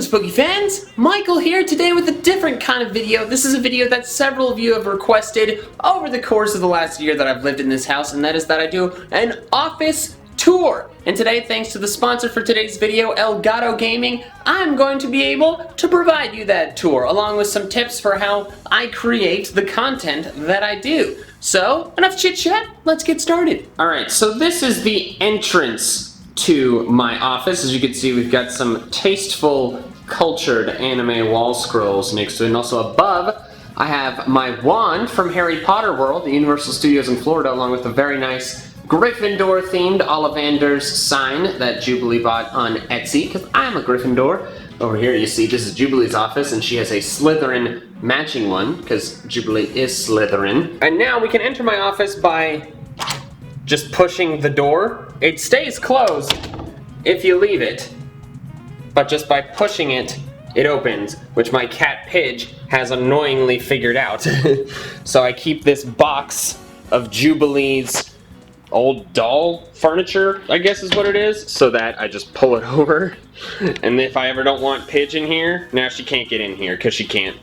spooky fans, Michael here today with a different kind of video. This is a video that several of you have requested over the course of the last year that I've lived in this house, and that is that I do an office tour. And today, thanks to the sponsor for today's video, Elgato Gaming, I'm going to be able to provide you that tour, along with some tips for how I create the content that I do. So, enough chit chat, let's get started. Alright, so this is the entrance to my office. As you can see, we've got some tasteful, cultured anime wall scrolls next to it, and also above, I have my wand from Harry Potter World, the Universal Studios in Florida, along with a very nice Gryffindor-themed Ollivander's sign that Jubilee bought on Etsy, because I'm a Gryffindor. Over here you see this is Jubilee's office, and she has a Slytherin matching one, because Jubilee is Slytherin. And now we can enter my office by just pushing the door. It stays closed if you leave it, but just by pushing it, it opens, which my cat Pidge has annoyingly figured out. So I keep this box of Jubilee's old doll furniture, I guess is what it is, so that I just pull it over. And if I ever don't want Pidge in here, now she can't get in here because she can't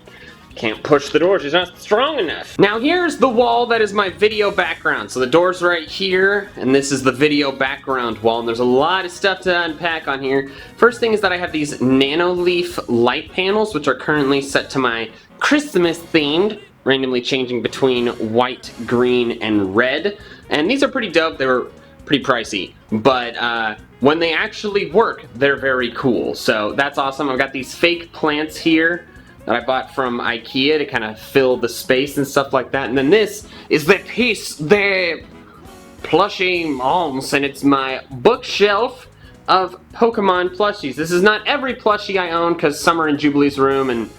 push the door, she's not strong enough. Now here's the wall that is my video background. So the door's right here, and this is the video background wall, and there's a lot of stuff to unpack on here. First thing is that I have these Nano leaf light panels, which are currently set to my Christmas themed, randomly changing between white, green, and red. And these are pretty dope. They were pretty pricey, but when they actually work, they're very cool. So that's awesome. I've got these fake plants here that I bought from IKEA to kind of fill the space and stuff like that. And then this is the piece de plushie moms, and it's my bookshelf of Pokemon plushies. This is not every plushie I own, because some are in Jubilee's room and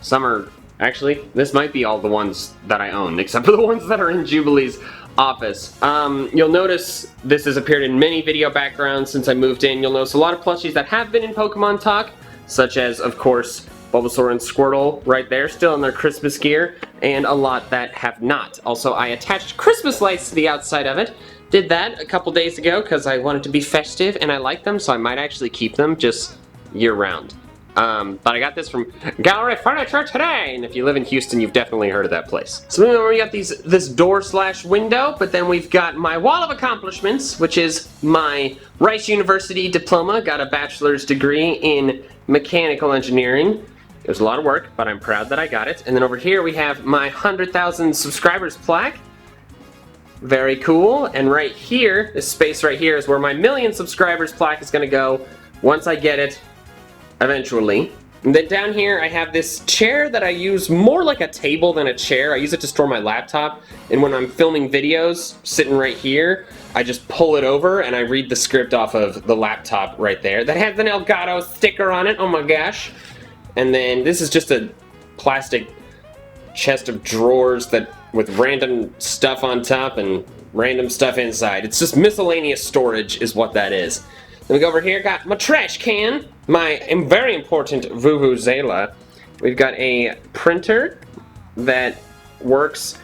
some are... Actually, this might be all the ones that I own, except for the ones that are in Jubilee's office. You'll notice this has appeared in many video backgrounds since I moved in. You'll notice a lot of plushies that have been in Pokemon Talk, such as, of course, Bulbasaur and Squirtle right there, still in their Christmas gear, and a lot that have not. Also, I attached Christmas lights to the outside of it. Did that a couple days ago because I wanted to be festive and I like them, so I might actually keep them just year-round. But I got this from Gallery Furniture Today, and if you live in Houston, you've definitely heard of that place. So we got this door/window, but then we've got my wall of accomplishments, which is my Rice University diploma. Got a bachelor's degree in mechanical engineering. It was a lot of work, but I'm proud that I got it. And then over here we have my 100,000 subscribers plaque. Very cool. And right here, this space right here is where my 1,000,000 subscribers plaque is going to go once I get it. Eventually. And then down here I have this chair that I use more like a table than a chair. I use it to store my laptop, and when I'm filming videos, sitting right here, I just pull it over and I read the script off of the laptop right there. That has an Elgato sticker on it, oh my gosh. And then this is just a plastic chest of drawers that with random stuff on top and random stuff inside. It's just miscellaneous storage is what that is. Then we go over here, got my trash can, my very important Vuvuzela. We've got a printer that works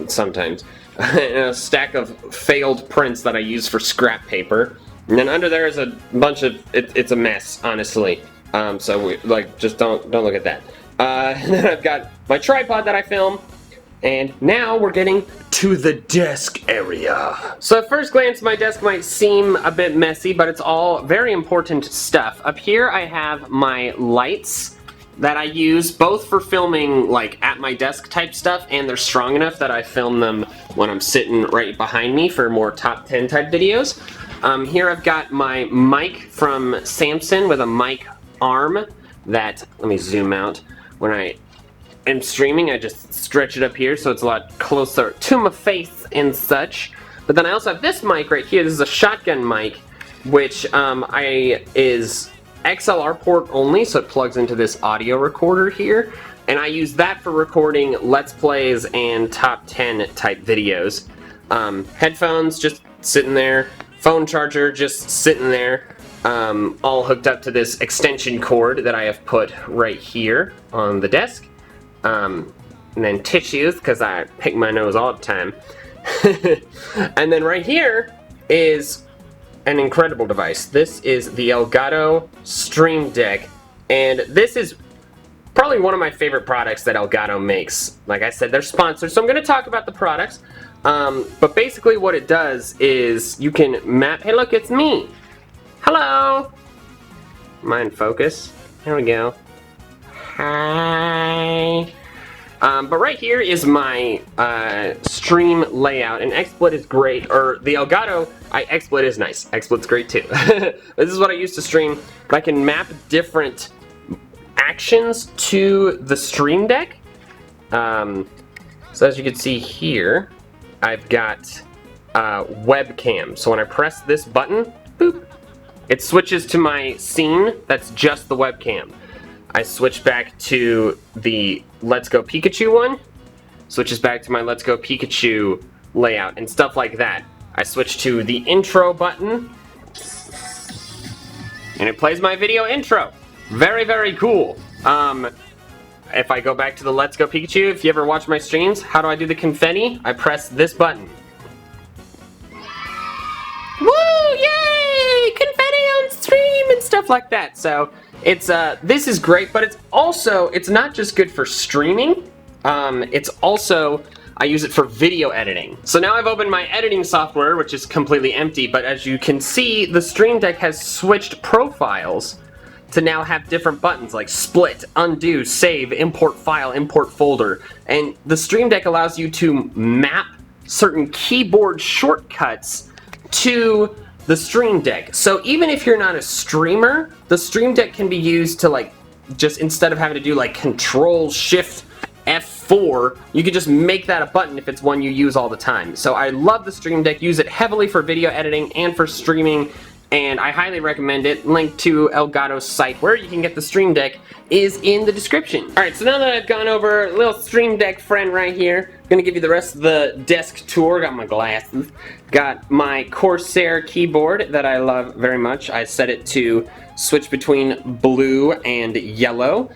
sometimes, and a stack of failed prints that I use for scrap paper. And then under there is a bunch of, it's a mess, honestly. So we, just don't look at that. And then I've got my tripod that I film. And now we're getting to the desk area. So at first glance, my desk might seem a bit messy, but it's all very important stuff. Up here I have my lights that I use both for filming like at my desk type stuff, and they're strong enough that I film them when I'm sitting right behind me for more top 10 type videos. Here I've got my mic from Samson with a mic arm that, let me zoom out, when I am streaming, I just stretch it up here so it's a lot closer to my face and such. But then I also have this mic right here. This is a shotgun mic, which is XLR port only, so it plugs into this audio recorder here. And I use that for recording Let's Plays and top 10 type videos. Headphones just sitting there. Phone charger just sitting there. All hooked up to this extension cord that I have put right here on the desk. And then tissues, because I pick my nose all the time. And then right here is an incredible device. This is the Elgato Stream Deck And this is probably one of my favorite products that Elgato makes. Like I said, they're sponsored, so I'm going to talk about the products. But basically what it does is you can map... Hey, look, it's me! Hello! Am I in focus? There we go. Hi! But right here is my stream layout, and XSplit is great, or the Elgato, XSplit is nice. XSplit's great too. This is what I use to stream, but I can map different actions to the Stream Deck. So as you can see here, I've got Webcam. So when I press this button, boop, it switches to my scene that's just the webcam. I switch back to the Let's Go Pikachu one, switches back to my Let's Go Pikachu layout and stuff like that. I switch to the intro button, and it plays my video intro. Very, very cool. If I go back to the Let's Go Pikachu, if you ever watch my streams, how do I do the confetti? I press this button. Woo! Yay! Confetti on stream and stuff like that. So it's this is great, but it's not just good for streaming. It's also, I use it for video editing. So now I've opened my editing software, which is completely empty, but as you can see, the Stream Deck has switched profiles to now have different buttons like split, undo, save, import file, import folder. And the Stream Deck allows you to map certain keyboard shortcuts to the Stream Deck. So even if you're not a streamer, the Stream Deck can be used to, like, just instead of having to do like Control Shift F4, you could just make that a button if it's one you use all the time. So I love the Stream Deck, use it heavily for video editing and for streaming, and I highly recommend it. Link to Elgato's site where you can get the Stream Deck is in the description. Alright, so now that I've gone over a little Stream Deck friend right here, I'm gonna give you the rest of the desk tour. Got my glasses, got my Corsair keyboard that I love very much. I set it to switch between blue and yellow.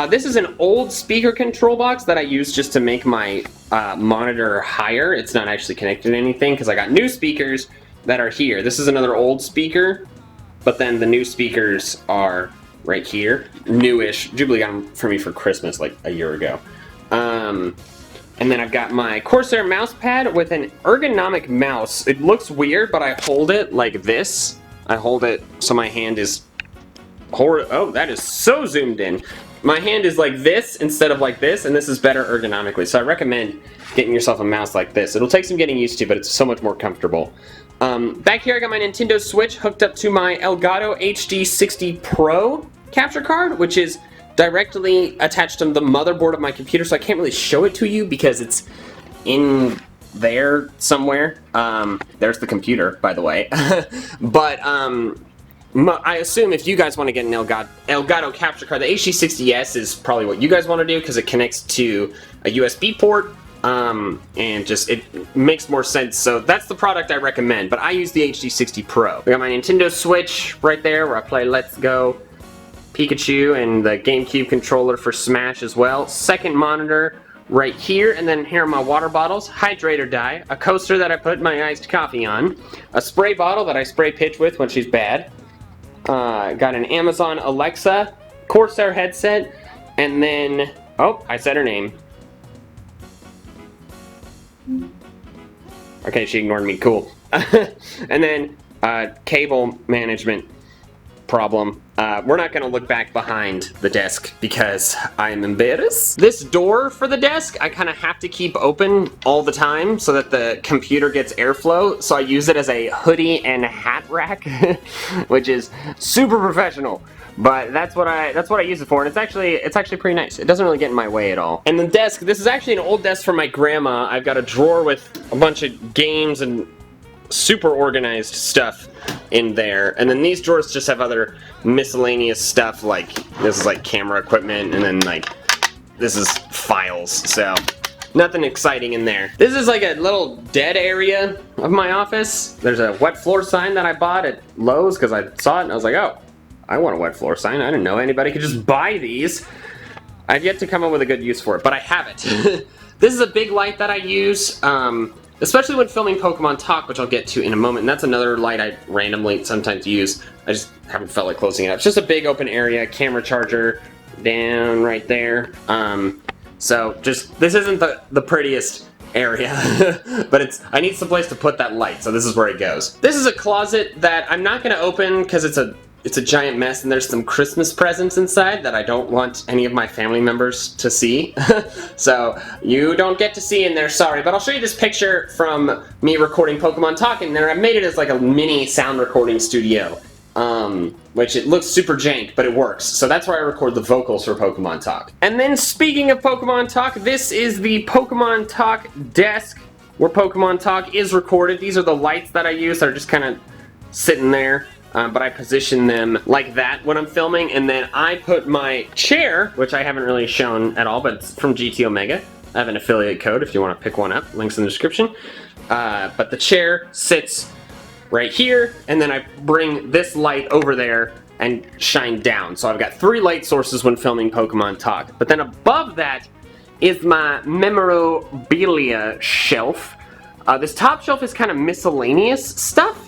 This is an old speaker control box that I use just to make my monitor higher. It's not actually connected to anything because I got new speakers that are here. This is another old speaker, but then the new speakers are right here. Newish. Jubilee got them for me for Christmas like a year ago. And then I've got my Corsair Mousepad with an ergonomic mouse. It looks weird, but I hold it like this. I hold it so my hand is... Oh, that is so zoomed in. My hand is like this instead of like this, and this is better ergonomically. So I recommend getting yourself a mouse like this. It'll take some getting used to, but it's so much more comfortable. Back here I got my Nintendo Switch hooked up to my Elgato HD60 Pro capture card, which is directly attached to the motherboard of my computer, so I can't really show it to you because it's in there somewhere. There's the computer, by the way. But I assume if you guys want to get an Elgato capture card, the HD60S is probably what you guys want to do because it connects to a USB port, and just it makes more sense. So that's the product I recommend, but I use the HD60 Pro. We got my Nintendo Switch right there where I play Let's Go Pikachu and the GameCube controller for Smash as well. Second monitor right here, and then here are my water bottles, hydrate or die, a coaster that I put my iced coffee on, a spray bottle that I spray Pitch with when she's bad, got an Amazon Alexa, Corsair headset, and then, oh, I said her name. Okay, she ignored me, cool. And then, cable management problem. We're not going to look back behind the desk because I'm embarrassed. This door for the desk, I kind of have to keep open all the time so that the computer gets airflow. So I use it as a hoodie and hat rack, which is super professional. But that's what I use it for, and it's actually pretty nice. It doesn't really get in my way at all. And the desk, this is actually an old desk from my grandma. I've got a drawer with a bunch of games and super organized stuff in there, and then these drawers just have other miscellaneous stuff, like this is like camera equipment, and then like this is files, so nothing exciting in there. This is like a little dead area of my office. There's a wet floor sign that I bought at Lowe's because I saw it and I was like, oh, I want a wet floor sign. I didn't know anybody could just buy these. I've yet to come up with a good use for it, but I have it. This is a big light that I use, especially when filming Pokemon Talk, which I'll get to in a moment. And that's another light I randomly sometimes use. I just haven't felt like closing it up. It's just a big open area, camera charger down right there. So just, this isn't the prettiest area, but I need some place to put that light, so this is where it goes. This is a closet that I'm not gonna open because it's a giant mess and there's some Christmas presents inside that I don't want any of my family members to see. So you don't get to see in there, sorry, but I'll show you this picture from me recording Pokemon Talk in there. I've made it as like a mini sound recording studio, which it looks super jank, but it works. So that's where I record the vocals for Pokemon Talk. And then speaking of Pokemon Talk, this is the Pokemon Talk desk where Pokemon Talk is recorded. These are the lights that I use that are just kind of sitting there. But I position them like that when I'm filming, and then I put my chair, which I haven't really shown at all, but it's from GT Omega. I have an affiliate code if you want to pick one up. Links in the description. But the chair sits right here, and then I bring this light over there and shine down. So I've got 3 light sources when filming Pokemon Talk. But then above that is my Memorabilia Shelf. This top shelf is kind of miscellaneous stuff.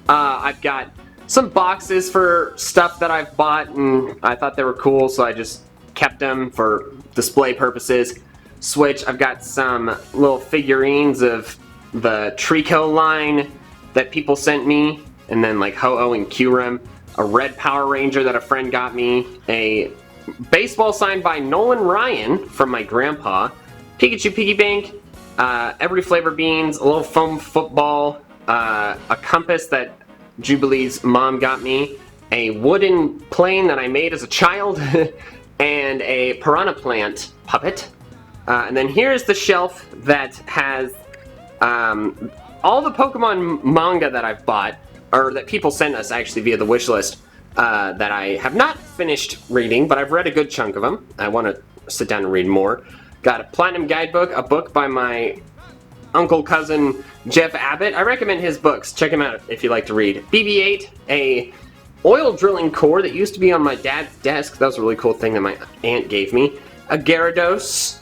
I've got some boxes for stuff that I've bought and I thought they were cool, so I just kept them for display purposes. Switch, I've got some little figurines of the Trico line that people sent me, and then like Ho-Oh and Kyurem, a red Power Ranger that a friend got me, a baseball signed by Nolan Ryan from my grandpa, Pikachu piggy bank, every flavor beans, a little foam football, a compass that Jubilee's mom got me, a wooden plane that I made as a child, and a piranha plant puppet. And then here's the shelf that has all the Pokemon manga that I've bought, or that people sent us actually via the wish list, that I have not finished reading, but I've read a good chunk of them. I want to sit down and read more. Got a Platinum Guidebook, a book by my uncle cousin Jeff Abbott. I recommend his books. Check him out if you like to read. BB-8, a oil drilling core that used to be on my dad's desk. That was a really cool thing that my aunt gave me. A Gyarados,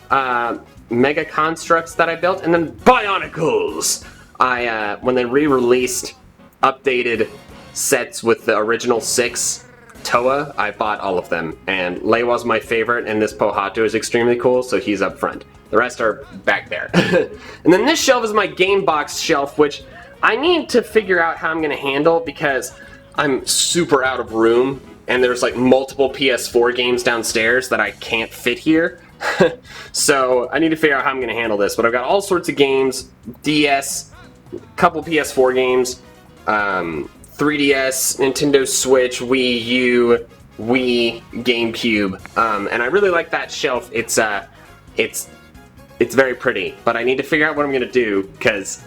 Mega Constructs that I built, and then Bionicles. When they re-released updated sets with the original 6 Toa, I bought all of them. And Leiwa's my favorite, and this Pohatu is extremely cool, so he's up front. The rest are back there. And then this shelf is my game box shelf, which I need to figure out how I'm going to handle because I'm super out of room and there's like multiple PS4 games downstairs that I can't fit here. So I need to figure out how I'm going to handle this. But I've got all sorts of games, DS, a couple PS4 games, 3DS, Nintendo Switch, Wii U, Wii, GameCube, and I really like that shelf. It's very pretty, but I need to figure out what I'm going to do because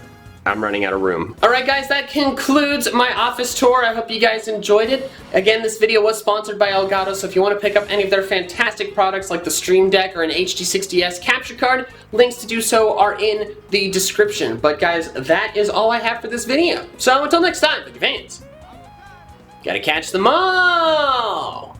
I'm running out of room. Alright guys, that concludes my office tour. I hope you guys enjoyed it. Again, this video was sponsored by Elgato, so if you want to pick up any of their fantastic products like the Stream Deck or an HD60S capture card, links to do so are in the description. But guys, that is all I have for this video. So until next time, Pokey fans, gotta catch them all!